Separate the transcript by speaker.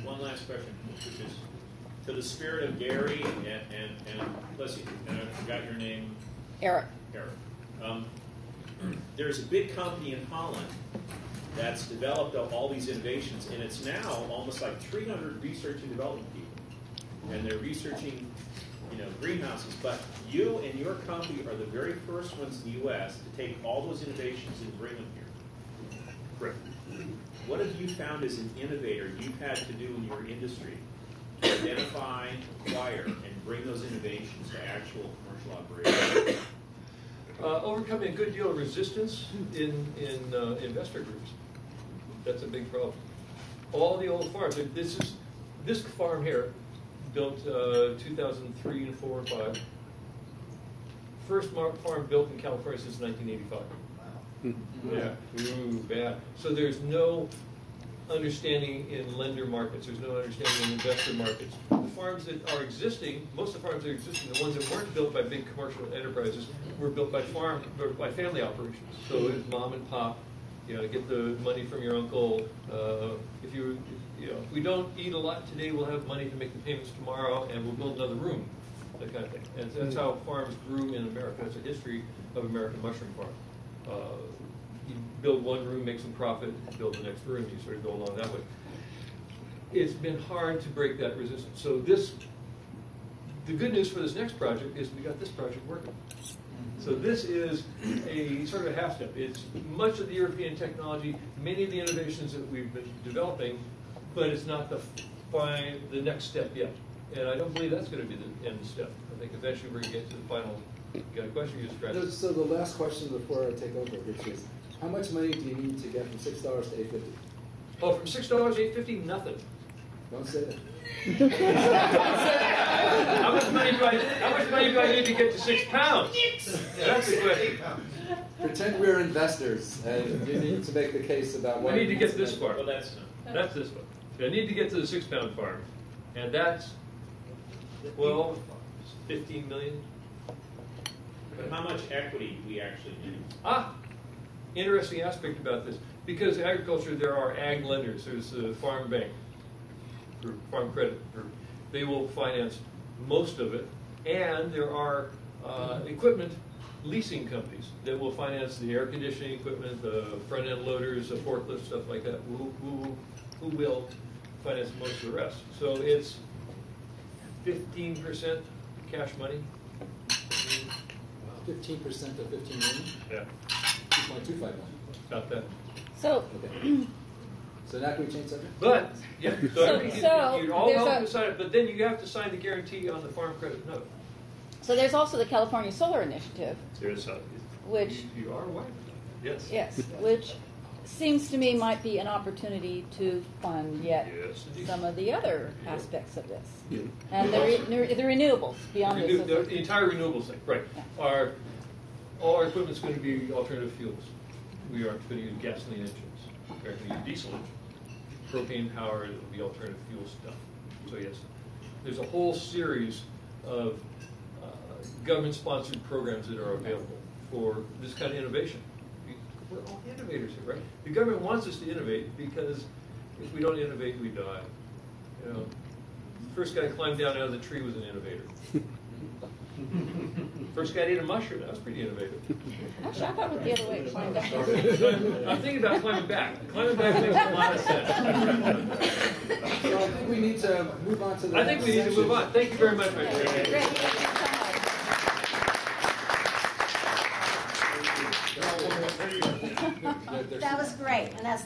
Speaker 1: One last question, which is to the spirit of Gary and let's see, and I forgot your name.
Speaker 2: Eric.
Speaker 1: There's a big company in Holland that's developed all these innovations, and it's now almost like 300 research and development people, and they're researching, greenhouses. But you and your company are the very first ones in the U.S. to take all those innovations and bring them here.
Speaker 3: Correct.
Speaker 1: What have you found as an innovator you've had to do in your industry to identify, acquire, and bring those innovations to actual commercial operations?
Speaker 3: Overcoming a good deal of resistance in investor groups. That's a big problem. All the old farms. This farm here, built 2003 and 4 and 5. First farm built in California since 1985. Yeah, ooh, bad. So there's no understanding in lender markets. There's no understanding in investor markets. The farms that are existing, most of the farms that are existing, the ones that weren't built by big commercial enterprises, were built by family operations. So it's mom and pop. Get the money from your uncle. If we don't eat a lot today, we'll have money to make the payments tomorrow, and we'll build another room. That kind of thing. And that's how farms grew in America. That's a history of American mushroom farm. You build one room, make some profit, build the next room, you sort of go along that way. It's been hard to break that resistance. So the good news for this next project is we got this project working. So this is a sort of a half step. It's much of the European technology, many of the innovations that we've been developing, but it's not the next step yet. And I don't believe that's going to be the end step. I think eventually we're going to get to the final. You got a question? You just tried to...
Speaker 4: So the last question before I take over, which is, how much money do you need to get from $6 to $8.50?
Speaker 3: Oh, from $6 to $8.50, nothing.
Speaker 4: Don't say that.
Speaker 3: How much money do I need to get to £6? That's the question.
Speaker 4: Pretend we're investors, and you need to make the case about what...
Speaker 3: I need to get this far.
Speaker 1: Well, that's
Speaker 3: this one. I need to get to the £6 farm, and that's 15 million.
Speaker 1: But how much equity do we actually need?
Speaker 3: Interesting aspect about this. Because agriculture, there are ag lenders. There's the Farm Bank Group, Farm Credit Group. They will finance most of it. And there are equipment leasing companies that will finance the air conditioning equipment, the front-end loaders, the forklifts, stuff like that, who will finance most of the rest. So it's 15% cash money.
Speaker 4: 15% of 15 million?
Speaker 3: Yeah.
Speaker 4: 2.25 million.
Speaker 3: About that.
Speaker 2: So,
Speaker 4: okay. So now can we change subject?
Speaker 3: But, yeah,
Speaker 2: so
Speaker 3: you're all welcome to sign it, but then you have to sign the guarantee on the farm credit note.
Speaker 2: So there's also the California Solar Initiative,
Speaker 3: There's
Speaker 2: which
Speaker 3: you are aware. Yes.
Speaker 2: yes, which seems to me might be an opportunity to fund yet some of the other aspects of this, and the renewables beyond this.
Speaker 3: The entire renewables thing, right?
Speaker 2: Yeah.
Speaker 3: All our equipment's going to be alternative fuels. We aren't going to use gasoline engines. We're going to use diesel engines. Propane powered, it'll be alternative fuel stuff. So yes, there's a whole series of government-sponsored programs that are available for this kind of innovation. We're all innovators here, right? The government wants us to innovate because if we don't innovate, we die. The first guy to climb down out of the tree was an innovator. First guy to eat a mushroom, that was pretty innovative.
Speaker 2: Actually, I thought it was the other way to find out.
Speaker 3: I'm thinking about climbing back. Climbing back makes a lot of sense.
Speaker 4: So I think we need to move on to the
Speaker 3: I think we need to move on. Thank you very much, my friend.
Speaker 2: Great. Thank you so much.
Speaker 5: That was great, and that's